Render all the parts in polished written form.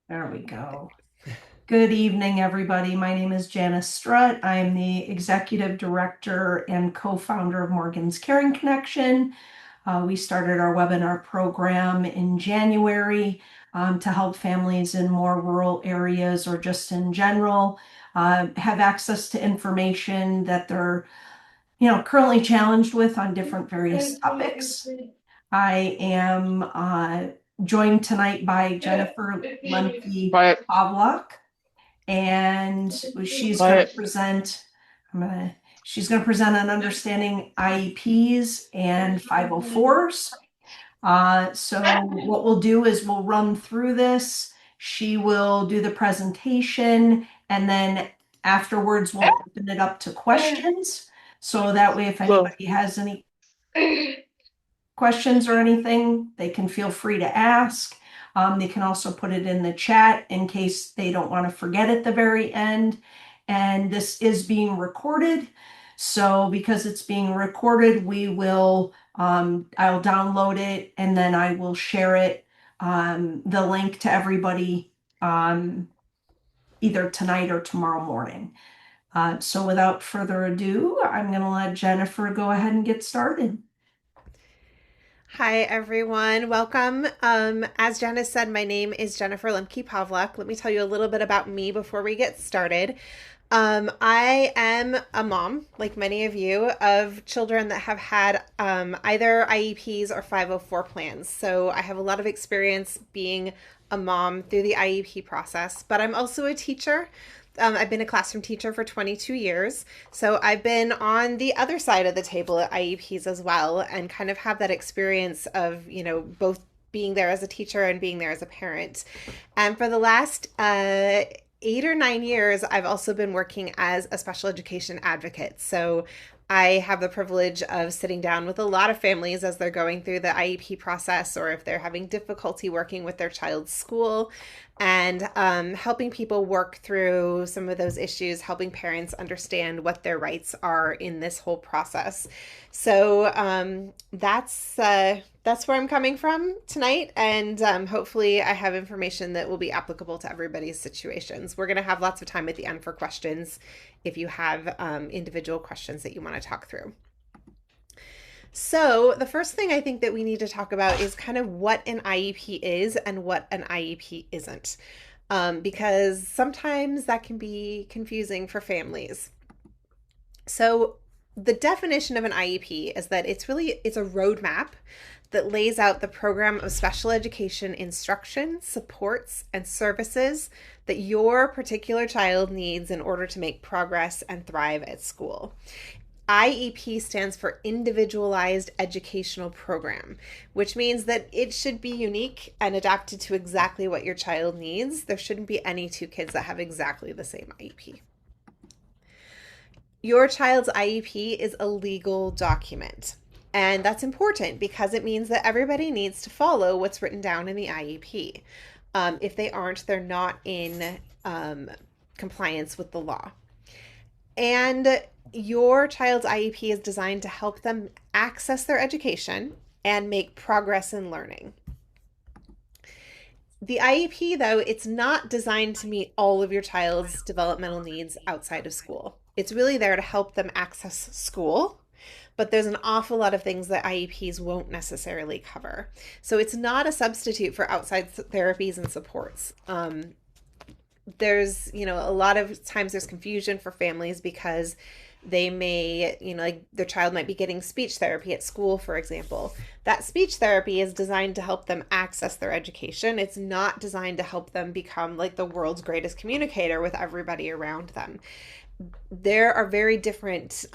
There we go. Good evening, everybody. My name is Janice Strutt. I'm the Executive Director and co-founder of Morgan's Caring Connection. We started our webinar program in January to help families in more rural areas or just in general have access to information that they're, currently challenged with on different various topics. I am joined tonight by Jennifer Lemke Quiet, Pavlak, and she's going to quiet. present. I'm gonna, she's going to present on understanding IEPs and 504s. So what we'll do is we'll run through this. She will do the presentation, and then afterwards we'll open it up to questions. So that way, if Well, anybody has any questions or anything, they can feel free to ask. They can also put it in the chat in case they don't want to forget at the very end. And this is being recorded. So because it's being recorded, I'll download it and then I will share it, the link to everybody, either tonight or tomorrow morning. So without further ado, I'm going to let Jennifer go ahead and get started. Hi, everyone. Welcome. As Janice said, my name is Jennifer Lemke Pavlak. Let me tell you a little bit about me before we get started. I am a mom, like many of you, of children that have had either IEPs or 504 plans. So I have a lot of experience being a mom through the IEP process, but I'm also a teacher. I've been a classroom teacher for 22 years. So I've been on the other side of the table at IEPs as well and kind of have that experience of, both being there as a teacher and being there as a parent. And for the last 8 or 9 years, I've also been working as a special education advocate. So I have the privilege of sitting down with a lot of families as they're going through the IEP process or if they're having difficulty working with their child's school and helping people work through some of those issues, helping parents understand what their rights are in this whole process. So that's where I'm coming from tonight, and hopefully I have information that will be applicable to everybody's situations. We're going to have lots of time at the end for questions if you have individual questions that you want to talk through. So, the first thing I think that we need to talk about is kind of what an IEP is and what an IEP isn't, because sometimes that can be confusing for families. So, the definition of an IEP is that it's a roadmap that lays out the program of special education instruction, supports, and services that your particular child needs in order to make progress and thrive at school. IEP stands for Individualized Educational Program, which means that it should be unique and adapted to exactly what your child needs. There shouldn't be any two kids that have exactly the same IEP. Your child's IEP is a legal document. And that's important because it means that everybody needs to follow what's written down in the IEP. If they aren't, they're not in compliance with the law. And your child's IEP is designed to help them access their education and make progress in learning. The IEP, though, it's not designed to meet all of your child's developmental needs outside of school. It's really there to help them access school, but there's an awful lot of things that IEPs won't necessarily cover. So it's not a substitute for outside therapies and supports. There's, a lot of times there's confusion for families because they may, like their child might be getting speech therapy at school, for example. That speech therapy is designed to help them access their education. It's not designed to help them become like the world's greatest communicator with everybody around them. There are very different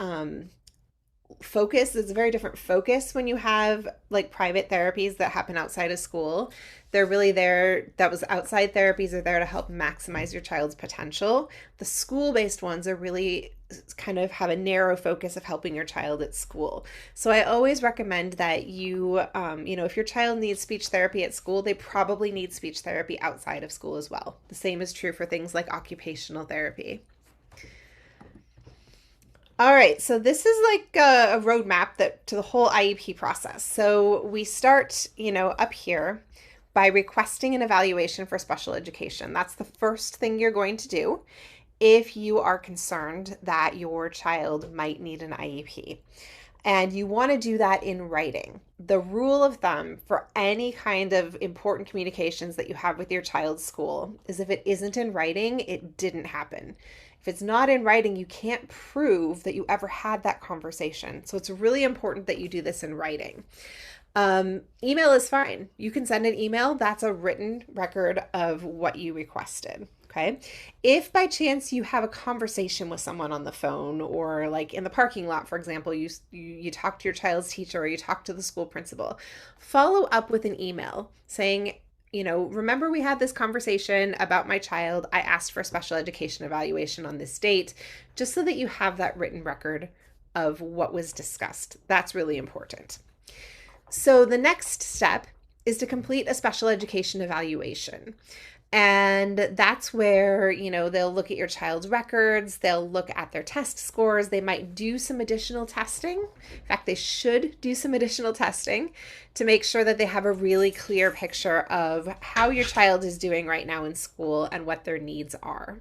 focus. It's a very different focus when you have like private therapies that happen outside of school. They're really there, that was outside therapies are there to help maximize your child's potential. The school-based ones are really kind of have a narrow focus of helping your child at school. So I always recommend that you, if your child needs speech therapy at school, they probably need speech therapy outside of school as well. The same is true for things like occupational therapy. All right, so this is like a roadmap that to the whole IEP process. So we start, up here by requesting an evaluation for special education. That's the first thing you're going to do if you are concerned that your child might need an IEP. And you want to do that in writing. The rule of thumb for any kind of important communications that you have with your child's school is if it isn't in writing, it didn't happen. If it's not in writing, you can't prove that you ever had that conversation. So it's really important that you do this in writing. Email is fine. You can send an email. That's a written record of what you requested. Okay. If by chance you have a conversation with someone on the phone, or like in the parking lot, for example, you talk to your child's teacher or you talk to the school principal, follow up with an email saying, remember we had this conversation about my child. I asked for a special education evaluation on this date, just so that you have that written record of what was discussed. That's really important. So the next step is to complete a special education evaluation. And that's where, they'll look at your child's records, they'll look at their test scores, they might do some additional testing. In fact, they should do some additional testing to make sure that they have a really clear picture of how your child is doing right now in school and what their needs are.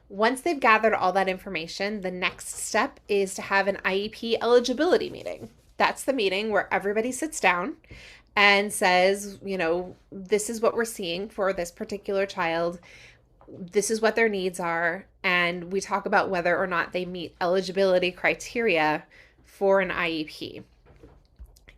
Once they've gathered all that information, the next step is to have an IEP eligibility meeting. That's the meeting where everybody sits down and says, this is what we're seeing for this particular child. This is what their needs are. And we talk about whether or not they meet eligibility criteria for an IEP.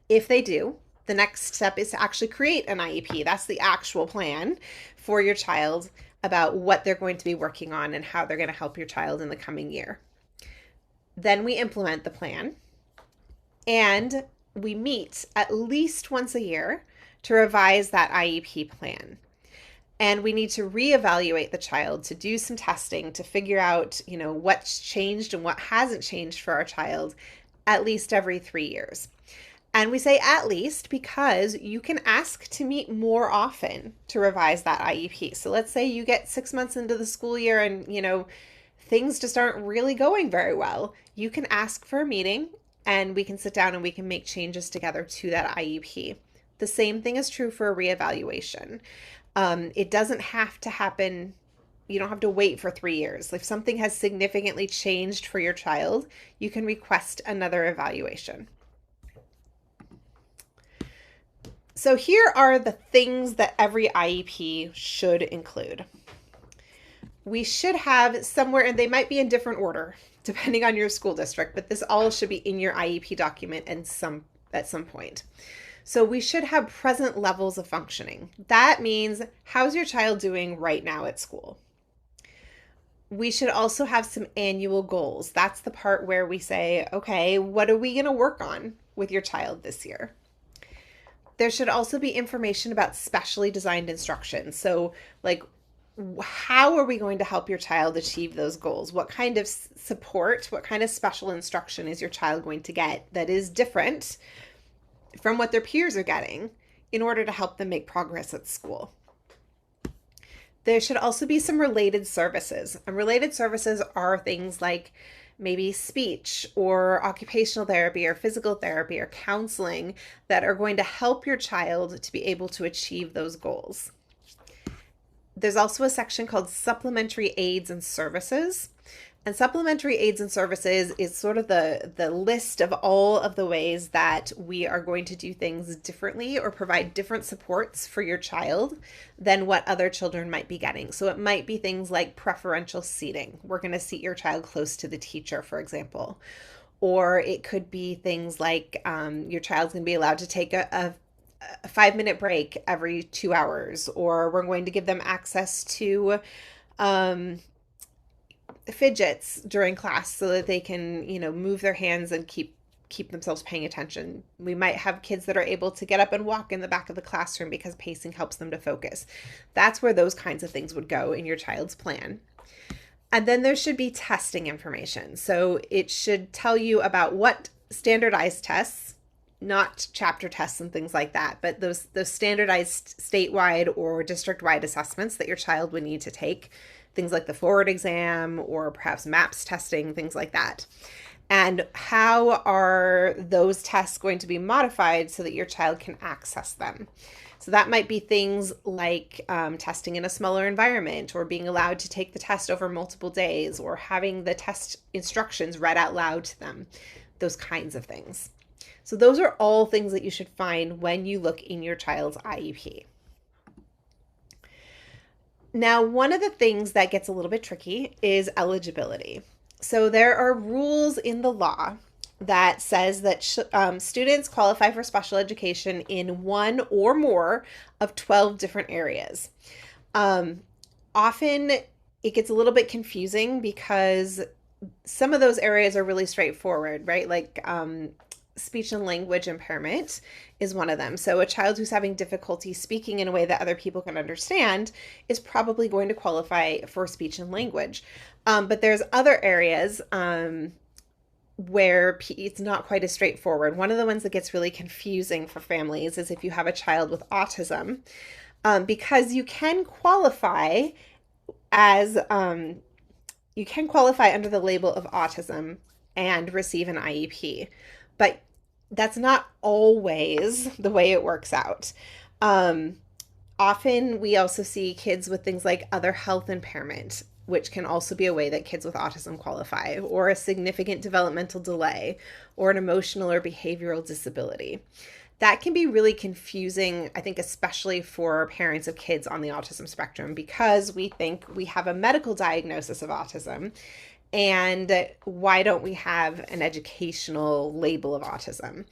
If they do, the next step is to actually create an IEP. That's the actual plan for your child about what they're going to be working on and how they're going to help your child in the coming year. Then we implement the plan. And we meet at least once a year to revise that IEP plan. And we need to reevaluate the child, to do some testing, to figure out, what's changed and what hasn't changed for our child at least every 3 years. And we say at least because you can ask to meet more often to revise that IEP. So let's say you get 6 months into the school year and, things just aren't really going very well. You can ask for a meeting and we can sit down and we can make changes together to that IEP. The same thing is true for a reevaluation. It doesn't have to happen. You don't have to wait for 3 years. If something has significantly changed for your child, you can request another evaluation. So here are the things that every IEP should include. We should have somewhere, and they might be in different order depending on your school district, but this all should be in your IEP document at some point. So we should have present levels of functioning. That means, how's your child doing right now at school? We should also have some annual goals. That's the part where we say, okay, what are we going to work on with your child this year? There should also be information about specially designed instruction. So like, how are we going to help your child achieve those goals? What kind of support, what kind of special instruction is your child going to get that is different from what their peers are getting in order to help them make progress at school? There should also be some related services. And related services are things like maybe speech or occupational therapy or physical therapy or counseling that are going to help your child to be able to achieve those goals. There's also a section called supplementary aids and services. And supplementary aids and services is sort of the list of all of the ways that we are going to do things differently or provide different supports for your child than what other children might be getting. So it might be things like preferential seating. We're going to seat your child close to the teacher, for example. Or it could be things like your child's going to be allowed to take a 5-minute break every 2 hours, or we're going to give them access to fidgets during class so that they can, move their hands and keep themselves paying attention. We might have kids that are able to get up and walk in the back of the classroom because pacing helps them to focus. That's where those kinds of things would go in your child's plan. And then there should be testing information. So it should tell you about what standardized tests, not chapter tests and things like that, but those standardized statewide or district-wide assessments that your child would need to take, things like the forward exam or perhaps MAPS testing, things like that. And how are those tests going to be modified so that your child can access them? So that might be things like testing in a smaller environment, or being allowed to take the test over multiple days, or having the test instructions read out loud to them, those kinds of things. So those are all things that you should find when you look in your child's IEP. Now, one of the things that gets a little bit tricky is eligibility. So there are rules in the law that says that students qualify for special education in one or more of 12 different areas. Often it gets a little bit confusing because some of those areas are really straightforward, right? Like speech and language impairment is one of them. So a child who's having difficulty speaking in a way that other people can understand is probably going to qualify for speech and language. But there's other areas where it's not quite as straightforward. One of the ones that gets really confusing for families is if you have a child with autism, because you can qualify as you can qualify under the label of autism and receive an IEP, but that's not always the way it works out. Often we also see kids with things like other health impairment, which can also be a way that kids with autism qualify, or a significant developmental delay, or an emotional or behavioral disability. That can be really confusing, I think, especially for parents of kids on the autism spectrum, because we think we have a medical diagnosis of autism. And why don't we have an educational label of autism?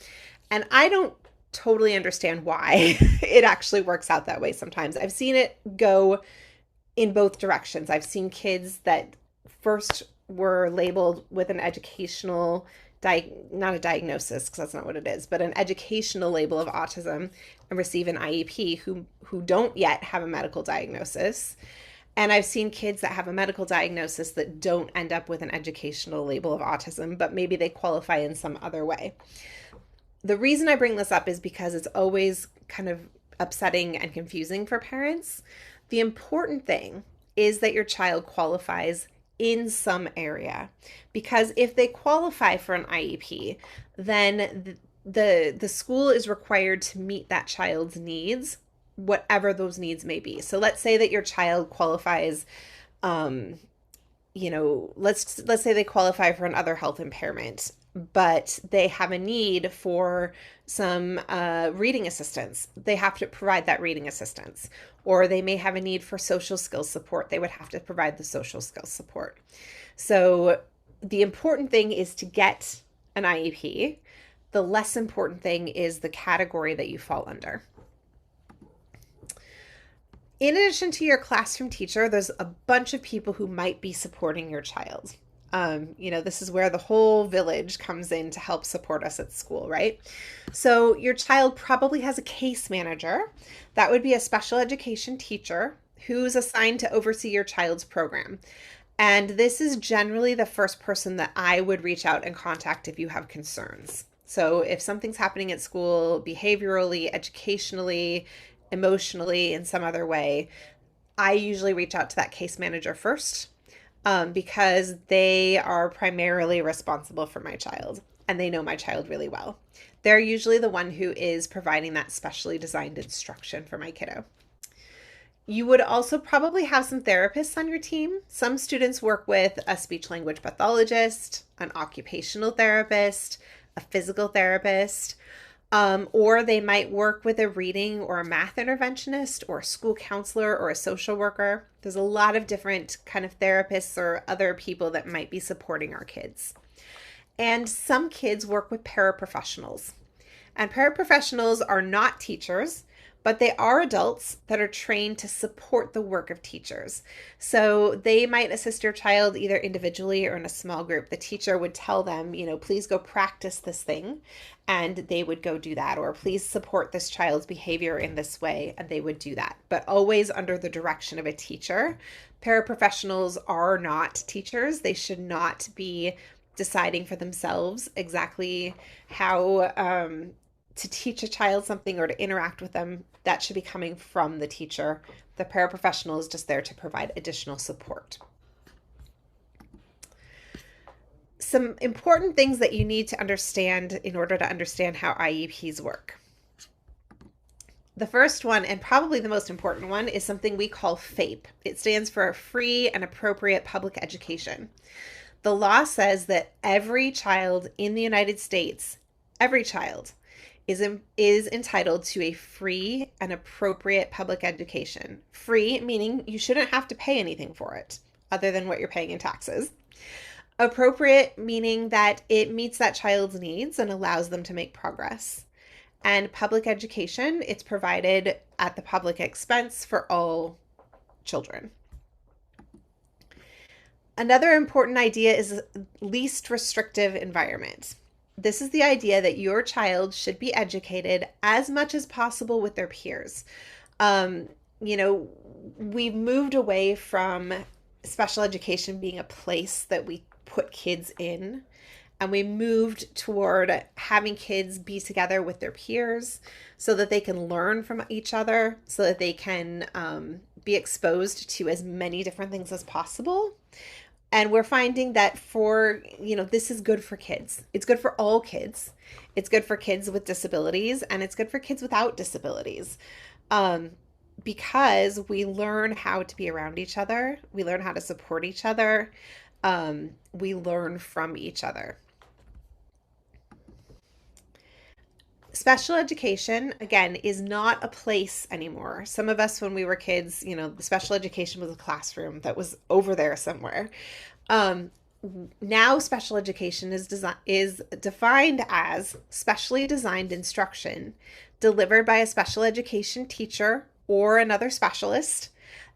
And I don't totally understand why it actually works out that way sometimes. I've seen it go in both directions. I've seen kids that first were labeled with an educational not a diagnosis, because that's not what it is, but an educational label of autism and receive an IEP who don't yet have a medical diagnosis. And I've seen kids that have a medical diagnosis that don't end up with an educational label of autism, but maybe they qualify in some other way. The reason I bring this up is because it's always kind of upsetting and confusing for parents. The important thing is that your child qualifies in some area, because if they qualify for an IEP, then the school is required to meet that child's needs, whatever those needs may be. So let's say that your child qualifies, let's say they qualify for an other health impairment, but they have a need for some reading assistance. They have to provide that reading assistance. Or they may have a need for social skills support. They would have to provide the social skills support. So the important thing is to get an IEP. The less important thing is the category that you fall under. In addition to your classroom teacher, there's a bunch of people who might be supporting your child. This is where the whole village comes in to help support us at school, right? So your child probably has a case manager. That would be a special education teacher who's assigned to oversee your child's program. And this is generally the first person that I would reach out and contact if you have concerns. So if something's happening at school, behaviorally, educationally, emotionally, in some other way, I usually reach out to that case manager first. Because they are primarily responsible for my child and they know my child really well. They're usually the one who is providing that specially designed instruction for my kiddo. You would also probably have some therapists on your team. Some students work with a speech language pathologist, an occupational therapist, a physical therapist, or they might work with a reading or a math interventionist or a school counselor or a social worker. There's a lot of different kind of therapists or other people that might be supporting our kids. And some kids work with paraprofessionals. And paraprofessionals are not teachers, but they are adults that are trained to support the work of teachers. So they might assist your child either individually or in a small group. The teacher would tell them, please go practice this thing, and they would go do that. Or please support this child's behavior in this way, and they would do that. But always under the direction of a teacher. Paraprofessionals are not teachers. They should not be deciding for themselves exactly how to teach a child something or to interact with them. That should be coming from the teacher. The paraprofessional is just there to provide additional support. Some important things that you need to understand in order to understand how IEPs work. The first one, and probably the most important one, is something we call FAPE. It stands for Free and Appropriate Public Education. The law says that every child in the United States, every child, is entitled to a free and appropriate public education. Free meaning you shouldn't have to pay anything for it other than what you're paying in taxes. Appropriate meaning that it meets that child's needs and allows them to make progress. And public education, it's provided at the public expense for all children. Another important idea is least restrictive environment. This is the idea that your child should be educated as much as possible with their peers. Um, you know, we've moved away from special education being a place that we put kids in, and we moved toward having kids be together with their peers so that they can learn from each other, so that they can be exposed to as many different things as possible. And we're finding that this is good for kids. It's good for all kids. It's good for kids with disabilities, and it's good for kids without disabilities. Because we learn how to be around each other. We learn how to support each other. We learn from each other. Special education, again, is not a place anymore. Some of us, when we were kids, the special education was a classroom that was over there somewhere. Now, special education is defined as specially designed instruction delivered by a special education teacher or another specialist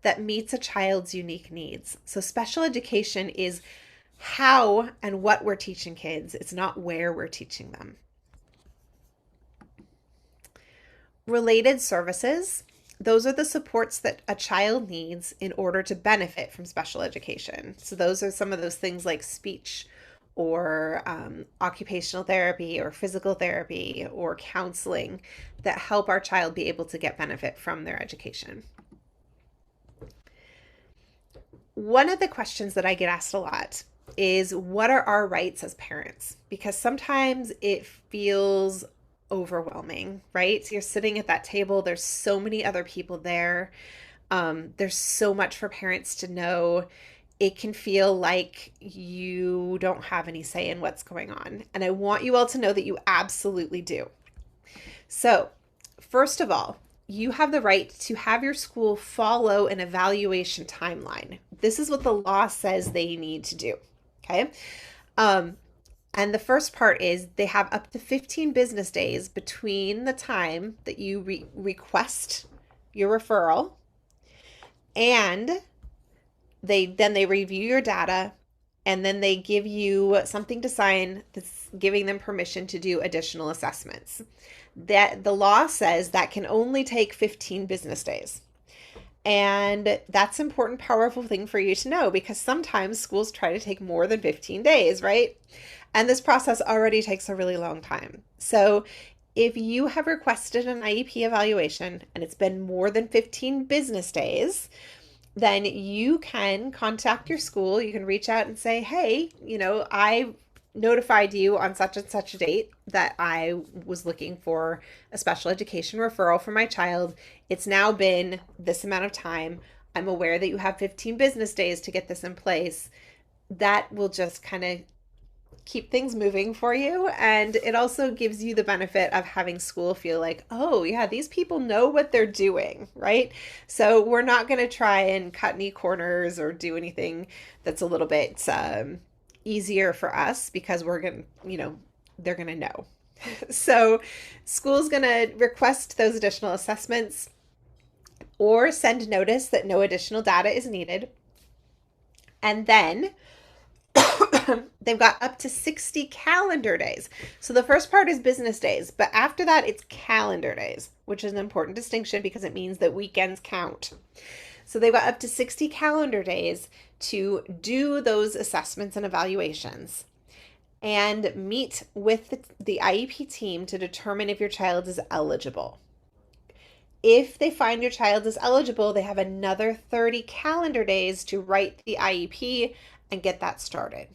that meets a child's unique needs. So special education is how and what we're teaching kids. It's not where we're teaching them. Related services, those are the supports that a child needs in order to benefit from special education. So those are some of those things like speech or occupational therapy or physical therapy or counseling that help our child be able to get benefit from their education. One of the questions that I get asked a lot is, what are our rights as parents? Because sometimes it feels overwhelming, right? So you're sitting at that table, there's so many other people there. There's so much for parents to know. It can feel like you don't have any say in what's going on. And I want you all to know that you absolutely do. So, first of all, you have the right to have your school follow an evaluation timeline. This is what the law says they need to do. Okay. And the first part is they have up to 15 business days between the time that you request your referral and they review your data, and then they give you something to sign that's giving them permission to do additional assessments. That the law says that can only take 15 business days. And that's an important, powerful thing for you to know, because sometimes schools try to take more than 15 days, right? And this process already takes a really long time. So if you have requested an IEP evaluation and it's been more than 15 business days, then you can contact your school. You can reach out and say, hey, I notified you on such and such a date that I was looking for a special education referral for my child. It's now been this amount of time. I'm aware that you have 15 business days to get this in place. That will just kind of keep things moving for you. And it also gives you the benefit of having school feel like, oh yeah, these people know what they're doing, right? So we're not going to try and cut any corners or do anything that's a little bit easier for us, because we're going to, they're going to know. So school's going to request those additional assessments or send notice that no additional data is needed. And then they've got up to 60 calendar days. So the first part is business days, but after that, it's calendar days, which is an important distinction because it means that weekends count. So they've got up to 60 calendar days to do those assessments and evaluations and meet with the IEP team to determine if your child is eligible. If they find your child is eligible, they have another 30 calendar days to write the IEP and get that started.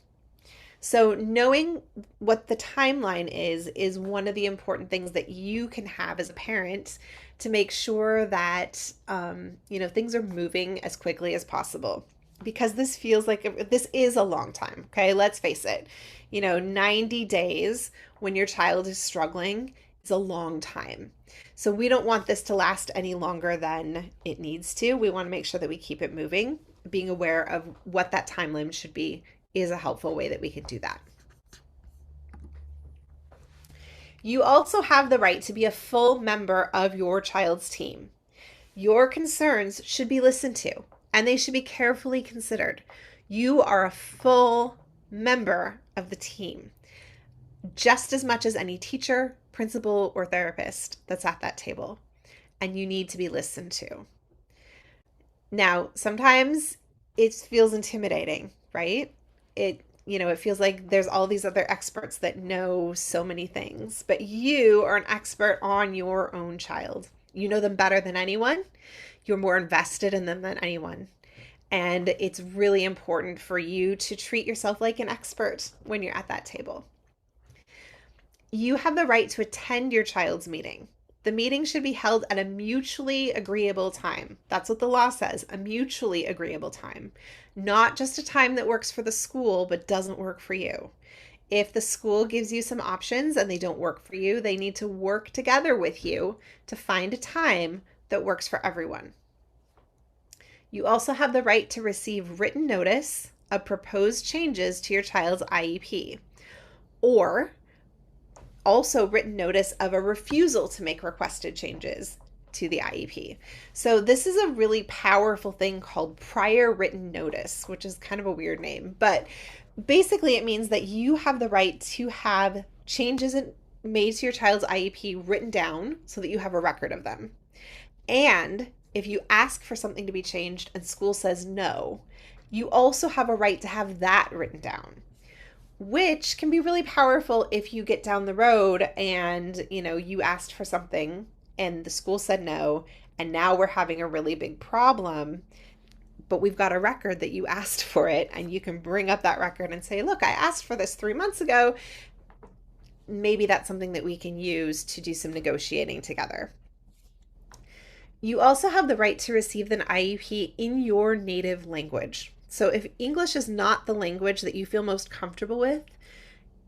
So knowing what the timeline is one of the important things that you can have as a parent to make sure that things are moving as quickly as possible. Because this feels like this is a long time. Okay, let's face it. 90 days when your child is struggling is a long time. So we don't want this to last any longer than it needs to. We want to make sure that we keep it moving. Being aware of what that time limit should be is a helpful way that we can do that. You also have the right to be a full member of your child's team. Your concerns should be listened to and they should be carefully considered. You are a full member of the team, just as much as any teacher, principal, or therapist that's at that table, and you need to be listened to. Now, sometimes it feels intimidating, right? It feels like there's all these other experts that know so many things, but you are an expert on your own child. You know them better than anyone. You're more invested in them than anyone. And it's really important for you to treat yourself like an expert when you're at that table. You have the right to attend your child's meeting. The meeting should be held at a mutually agreeable time. That's what the law says, a mutually agreeable time. Not just a time that works for the school but doesn't work for you. If the school gives you some options and they don't work for you, they need to work together with you to find a time that works for everyone. You also have the right to receive written notice of proposed changes to your child's IEP, or also written notice of a refusal to make requested changes to the IEP. So this is a really powerful thing called prior written notice, which is kind of a weird name, but basically it means that you have the right to have changes made to your child's IEP written down so that you have a record of them. And if you ask for something to be changed and school says no, you also have a right to have that written down, which can be really powerful if you get down the road and, you asked for something and the school said no, and now we're having a really big problem, but we've got a record that you asked for it, and you can bring up that record and say, look, I asked for this 3 months ago. Maybe that's something that we can use to do some negotiating together. You also have the right to receive an IEP in your native language. So if English is not the language that you feel most comfortable with,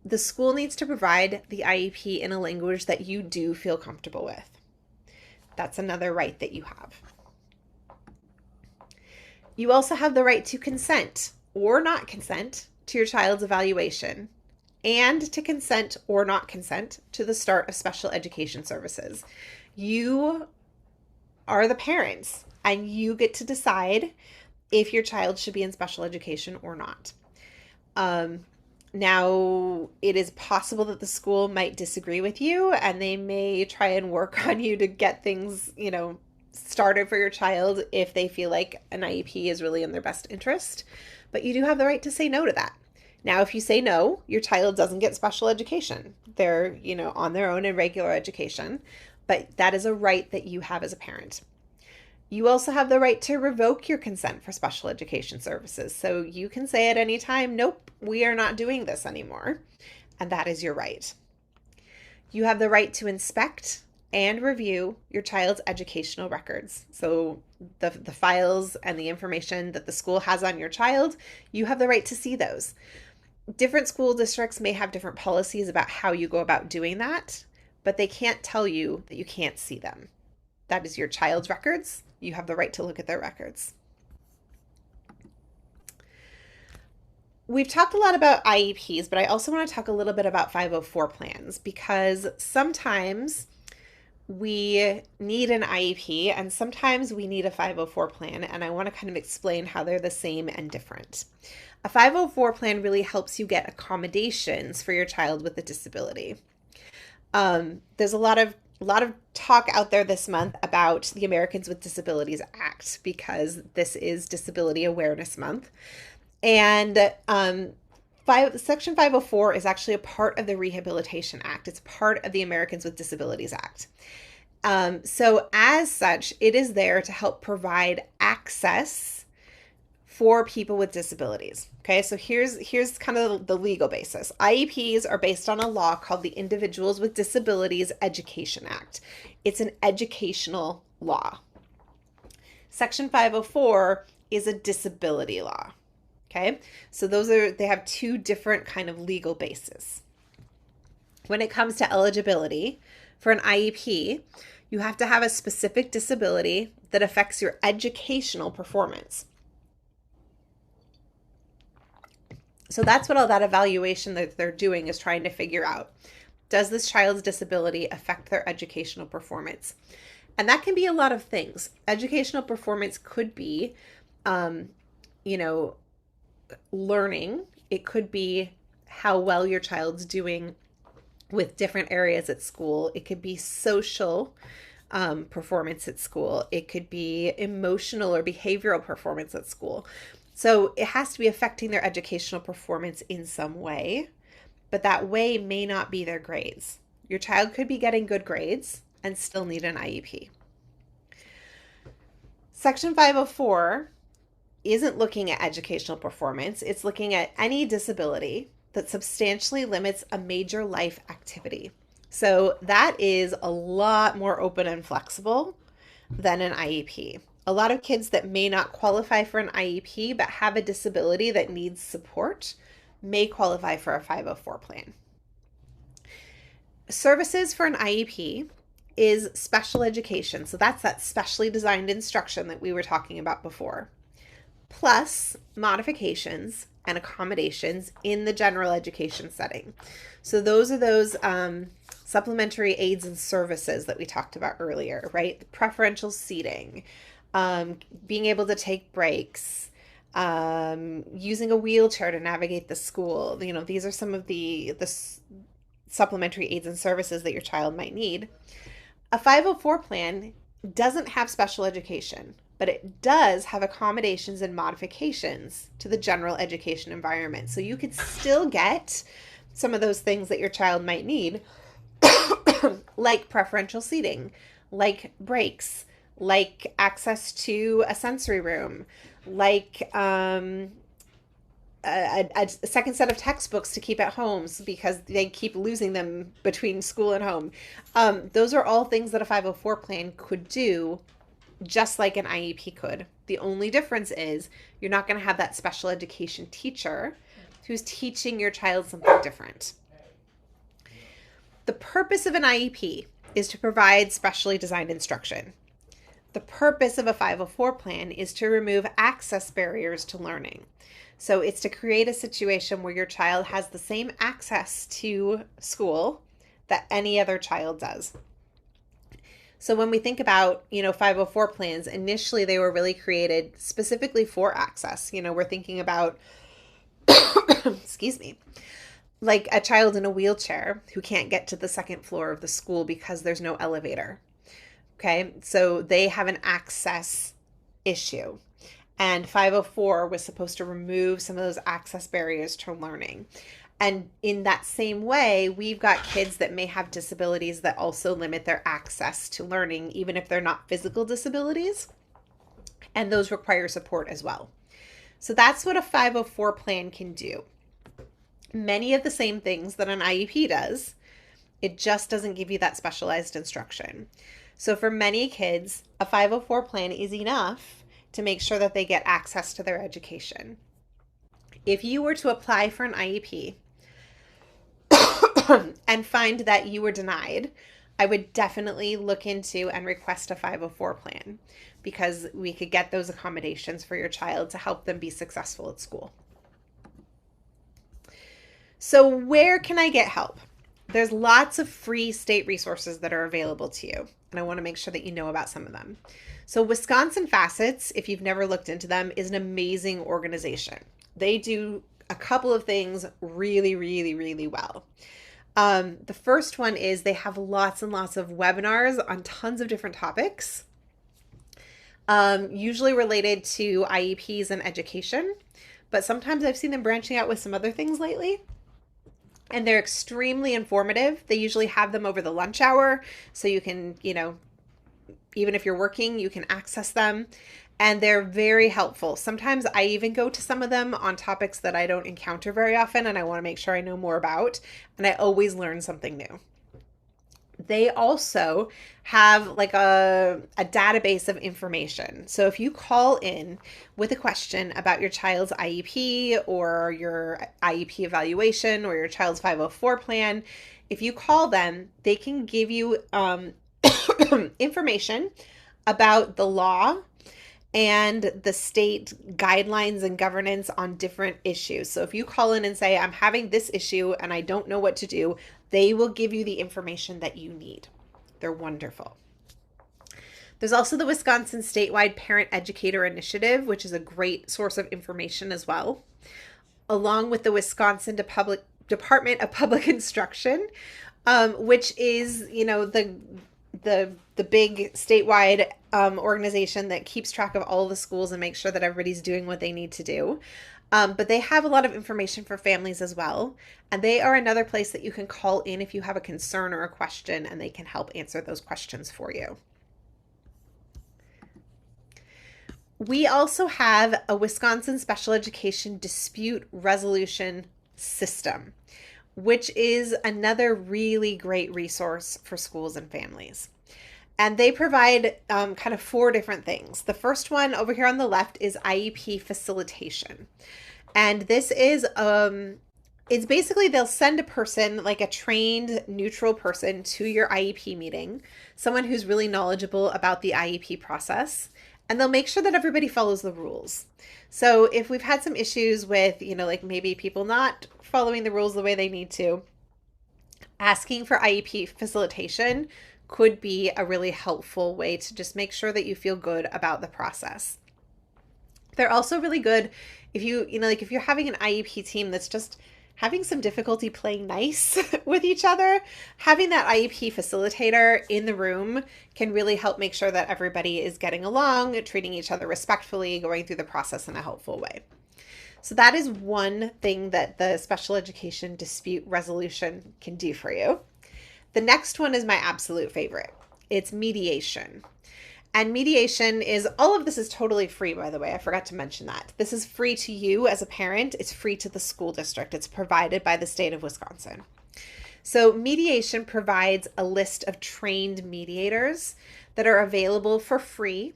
the school needs to provide the IEP in a language that you do feel comfortable with. That's another right that you have. You also have the right to consent or not consent to your child's evaluation, and to consent or not consent to the start of special education services. You are the parents, and you get to decide if your child should be in special education or not. Now, it is possible that the school might disagree with you, and they may try and work on you to get things, started for your child if they feel like an IEP is really in their best interest. But you do have the right to say no to that. Now, if you say no, your child doesn't get special education. They're, on their own in regular education. But that is a right that you have as a parent. You also have the right to revoke your consent for special education services. So you can say at any time, nope, we are not doing this anymore. And that is your right. You have the right to inspect and review your child's educational records. So the files and the information that the school has on your child, you have the right to see those. Different school districts may have different policies about how you go about doing that, but they can't tell you that you can't see them. That is your child's records. You have the right to look at their records. We've talked a lot about IEPs, but I also want to talk a little bit about 504 plans, because sometimes we need an IEP and sometimes we need a 504 plan, and I want to kind of explain how they're the same and different. A 504 plan really helps you get accommodations for your child with a disability. There's a lot of talk out there this month about the Americans with Disabilities Act, because this is Disability Awareness Month. And Section 504 is actually a part of the Rehabilitation Act. It's part of the Americans with Disabilities Act. So as such, it is there to help provide access for people with disabilities. Okay, so here's kind of the legal basis. IEPs are based on a law called the Individuals with Disabilities Education Act. It's an educational law. Section 504 is a disability law. Okay, so they have two different kind of legal bases. When it comes to eligibility for an IEP, you have to have a specific disability that affects your educational performance. So that's what all that evaluation that they're doing is trying to figure out. Does this child's disability affect their educational performance? And that can be a lot of things. Educational performance could be, learning. It could be how well your child's doing with different areas at school. It could be social performance at school. It could be emotional or behavioral performance at school. So it has to be affecting their educational performance in some way, but that way may not be their grades. Your child could be getting good grades and still need an IEP. Section 504 isn't looking at educational performance. It's looking at any disability that substantially limits a major life activity. So that is a lot more open and flexible than an IEP. A lot of kids that may not qualify for an IEP but have a disability that needs support may qualify for a 504 plan. Services for an IEP is special education. So that's that specially designed instruction that we were talking about before, plus modifications and accommodations in the general education setting. So those are those supplementary aids and services that we talked about earlier, right? The preferential seating, being able to take breaks, using a wheelchair to navigate the school. These are some of the supplementary aids and services that your child might need. A 504 plan doesn't have special education, but it does have accommodations and modifications to the general education environment. So you could still get some of those things that your child might need, like preferential seating, like breaks, like access to a sensory room, like a second set of textbooks to keep at home because they keep losing them between school and home. Those are all things that a 504 plan could do, just like an IEP could. The only difference is you're not going to have that special education teacher who's teaching your child something different. The purpose of an IEP is to provide specially designed instruction. The purpose of a 504 plan is to remove access barriers to learning. So it's to create a situation where your child has the same access to school that any other child does. So when we think about, 504 plans, initially they were really created specifically for access. We're thinking about, excuse me, like a child in a wheelchair who can't get to the second floor of the school because there's no elevator. Okay, so they have an access issue. And 504 was supposed to remove some of those access barriers to learning. And in that same way, we've got kids that may have disabilities that also limit their access to learning, even if they're not physical disabilities. And those require support as well. So that's what a 504 plan can do. Many of the same things that an IEP does, it just doesn't give you that specialized instruction. So for many kids, a 504 plan is enough to make sure that they get access to their education. If you were to apply for an IEP and find that you were denied, I would definitely look into and request a 504 plan because we could get those accommodations for your child to help them be successful at school. So where can I get help? There's lots of free state resources that are available to you, and I want to make sure that you know about some of them. So Wisconsin Facets, if you've never looked into them, is an amazing organization. They do a couple of things really, really, really well. The first one is they have lots and lots of webinars on tons of different topics, usually related to IEPs and education, but sometimes I've seen them branching out with some other things lately. And they're extremely informative. They usually have them over the lunch hour, so you can, even if you're working, you can access them. and they're very helpful. Sometimes I even go to some of them on topics that I don't encounter very often and I want to make sure I know more about, and I always learn something new. They also have like a database of information. So if you call in with a question about your child's IEP or your IEP evaluation or your child's 504 plan, if you call them, they can give you information about the law and the state guidelines and governance on different issues. So if you call in and say, I'm having this issue and I don't know what to do, they will give you the information that you need. They're wonderful. There's also the Wisconsin Statewide Parent Educator Initiative, which is a great source of information as well, along with the Wisconsin Department of Public Instruction, which is, the big statewide organization that keeps track of all the schools and makes sure that everybody's doing what they need to do. But they have a lot of information for families as well. And they are another place that you can call in if you have a concern or a question, and they can help answer those questions for you. We also have a Wisconsin Special Education Dispute Resolution System, which is another really great resource for schools and families. And they provide kind of 4 different things. The first one over here on the left is IEP facilitation. And this is, it's basically they'll send a person, like a trained neutral person, to your IEP meeting, someone who's really knowledgeable about the IEP process, and they'll make sure that everybody follows the rules. So if we've had some issues with, like maybe people not following the rules the way they need to, asking for IEP facilitation could be a really helpful way to just make sure that you feel good about the process. They're also really good if if you're having an IEP team that's just having some difficulty playing nice with each other, having that IEP facilitator in the room can really help make sure that everybody is getting along, treating each other respectfully, going through the process in a helpful way. So that is one thing that the special education dispute resolution can do for you. The next one is my absolute favorite. It's mediation. And mediation is, all of this is totally free, by the way. I forgot to mention that. This is free to you as a parent. It's free to the school district. It's provided by the state of Wisconsin. So mediation provides a list of trained mediators that are available for free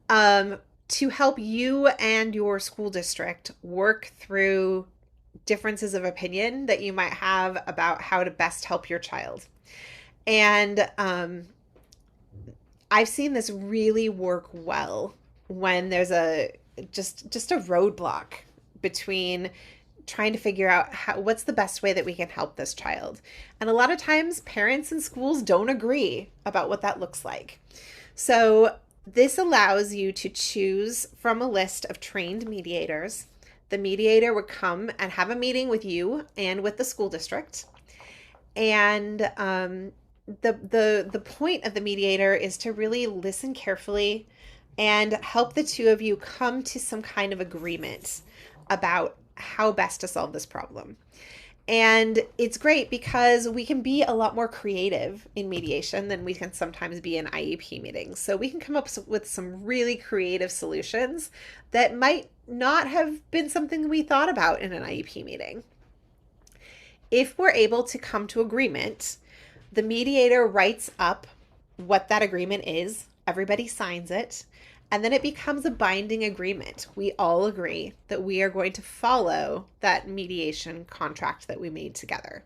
to help you and your school district work through differences of opinion that you might have about how to best help your child. And I've seen this really work well when there's just a roadblock between trying to figure out what's the best way that we can help this child. And a lot of times parents and schools don't agree about what that looks like. So this allows you to choose from a list of trained mediators. The mediator would come and have a meeting with you and with the school district. And the point of the mediator is to really listen carefully and help the two of you come to some kind of agreement about how best to solve this problem. And it's great because we can be a lot more creative in mediation than we can sometimes be in IEP meetings. So we can come up with some really creative solutions that might not have been something we thought about in an IEP meeting. If we're able to come to agreement, the mediator writes up what that agreement is, everybody signs it, and then it becomes a binding agreement. We all agree that we are going to follow that mediation contract that we made together.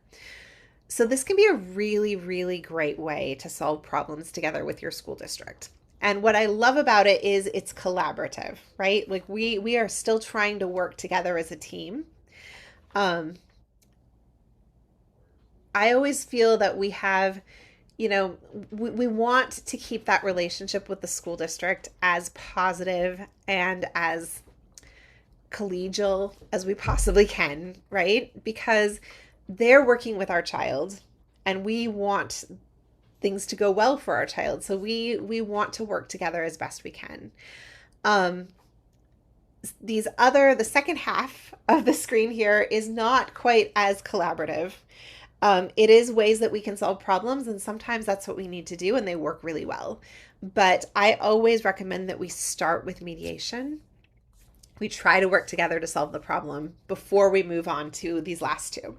So this can be a really, really great way to solve problems together with your school district. And what I love about it is it's collaborative, right? Like we are still trying to work together as a team. I always feel that we have, we want to keep that relationship with the school district as positive and as collegial as we possibly can, right? Because they're working with our child and we want things to go well for our child. So we want to work together as best we can. The second half of the screen here is not quite as collaborative. It is ways that we can solve problems, and sometimes that's what we need to do, and they work really well. But I always recommend that we start with mediation. We try to work together to solve the problem before we move on to these last two.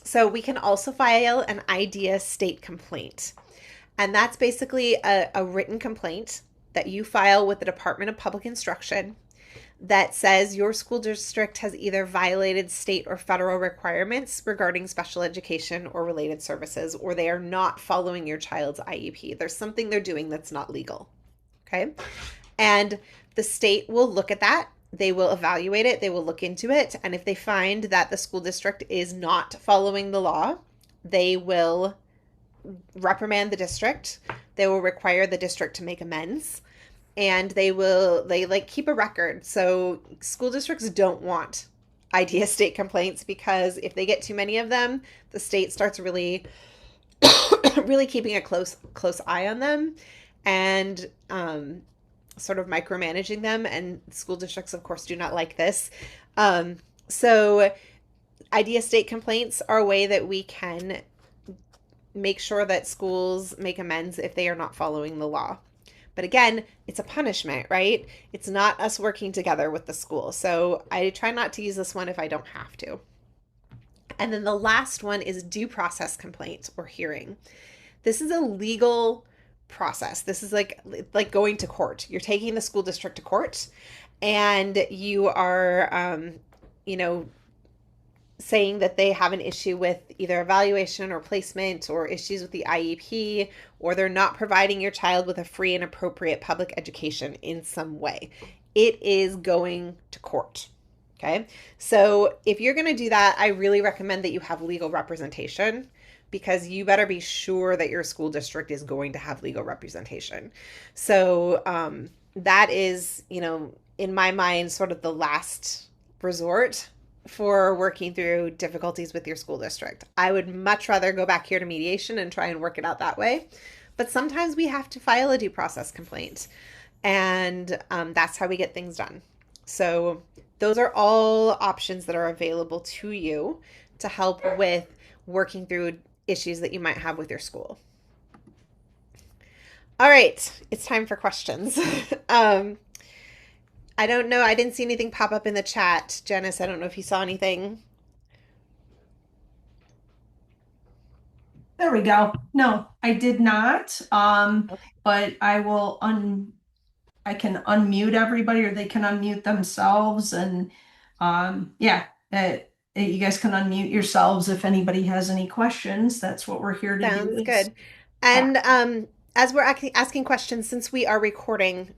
So we can also file an IDEA state complaint. And that's basically a written complaint that you file with the Department of Public Instruction that says your school district has either violated state or federal requirements regarding special education or related services, or they are not following your child's IEP. There's something they're doing that's not legal. Okay. And the state will look at that. They will evaluate it. They will look into it. And if they find that the school district is not following the law, they will reprimand the district. They will require the district to make amends, and they like keep a record. So school districts don't want IDEA state complaints, because if they get too many of them, the state starts really really keeping a close eye on them, and sort of micromanaging them. And school districts, of course, do not like this. So IDEA state complaints are a way that we can make sure that schools make amends if they are not following the law. But again, it's a punishment, right? It's not us working together with the school. So I try not to use this one if I don't have to. And then the last one is due process complaint or hearing. This is a legal process. This is like going to court. You're taking the school district to court, and you are you know, saying that they have an issue with either evaluation or placement, or issues with the IEP, or they're not providing your child with a free and appropriate public education in some way. It is going to court. Okay. So if you're going to do that, I really recommend that you have legal representation, because you better be sure that your school district is going to have legal representation. So that is, in my mind, sort of the last resort for working through difficulties with your school district. I would much rather go back here to mediation and try and work it out that way. But sometimes we have to file a due process complaint, and that's how we get things done. So those are all options that are available to you to help with working through issues that you might have with your school. All right, it's time for questions. I don't know. I didn't see anything pop up in the chat. Janice, I don't know if you saw anything. There we go. No, I did not. Okay. But I can unmute everybody, or they can unmute themselves, and yeah, you guys can unmute yourselves if anybody has any questions. That's what we're here to do, Sounds is good. And as we're asking questions, since we are recording,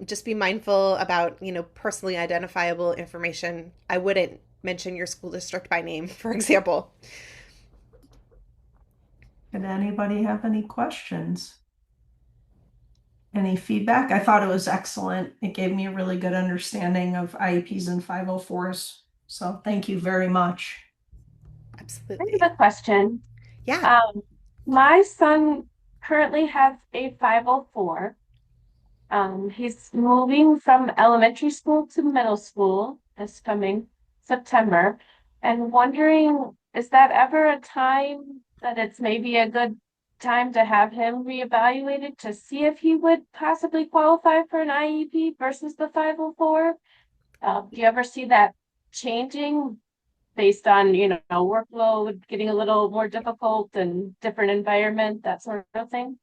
just be mindful about, personally identifiable information. I wouldn't mention your school district by name, for example. Did anybody have any questions? Any feedback? I thought it was excellent. It gave me a really good understanding of IEPs and 504s. So thank you very much. I Absolutely. have a question. Yeah. Um, my son currently has a 504. He's moving from elementary school to middle school this coming September, and wondering, is that ever a time that it's maybe a good time to have him reevaluated to see if he would possibly qualify for an IEP versus the 504? Do you ever see that changing based on, workload getting a little more difficult and different environment, that sort of thing?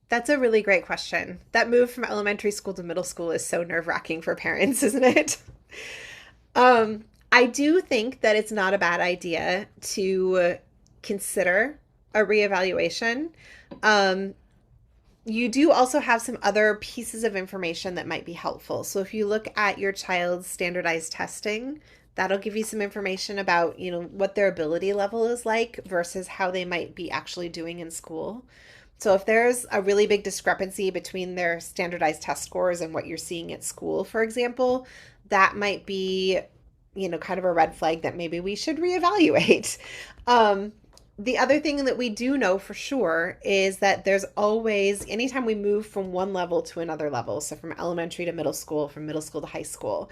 That's a really great question. That move from elementary school to middle school is so nerve-wracking for parents, isn't it? I do think that it's not a bad idea to consider a reevaluation. Um, you do also have some other pieces of information that might be helpful. So if you look at your child's standardized testing, that'll give you some information about, what their ability level is like versus how they might be actually doing in school. So if there's a really big discrepancy between their standardized test scores and what you're seeing at school, for example, that might be, kind of a red flag that maybe we should reevaluate. Um, the other thing that we do know for sure is that there's always, anytime we move from one level to another level, so from elementary to middle school, from middle school to high school,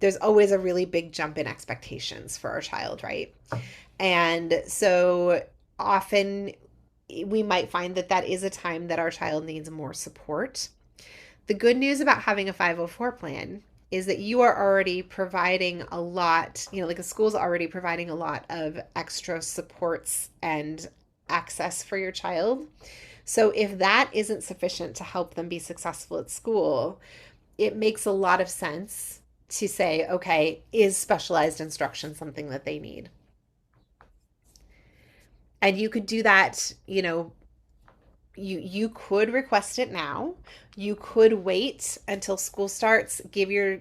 there's always a really big jump in expectations for our child, right? And so often we might find that that is a time that our child needs more support. The good news about having a 504 plan is that you are already providing a lot, like the school's already providing a lot of extra supports and access for your child. So if that isn't sufficient to help them be successful at school, it makes a lot of sense to say, okay, is specialized instruction something that they need? And you could do that, you could request it now. You could wait until school starts, give your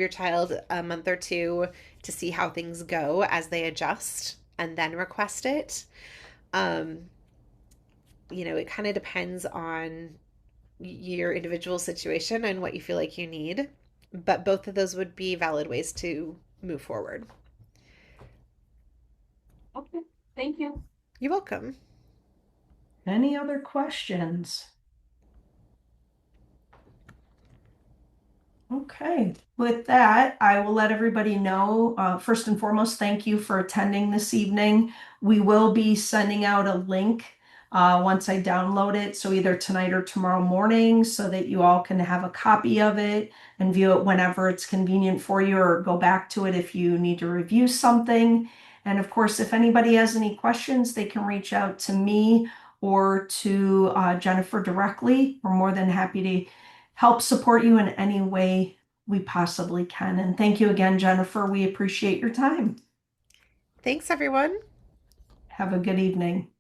child a month or two to see how things go as they adjust, and then request it. um it kind of depends on your individual situation and what you feel like you need, but both of those would be valid ways to move forward. Okay, thank you. You're welcome. Any other questions? Okay, with that, I will let everybody know. First and foremost, thank you for attending this evening. We will be sending out a link once I download it, so either tonight or tomorrow morning, so that you all can have a copy of it and view it whenever it's convenient for you, or go back to it if you need to review something. And of course, if anybody has any questions, they can reach out to me or to Jennifer directly. We're more than happy to help support you in any way we possibly can. And thank you again, Jennifer. We appreciate your time. Thanks, everyone. Have a good evening.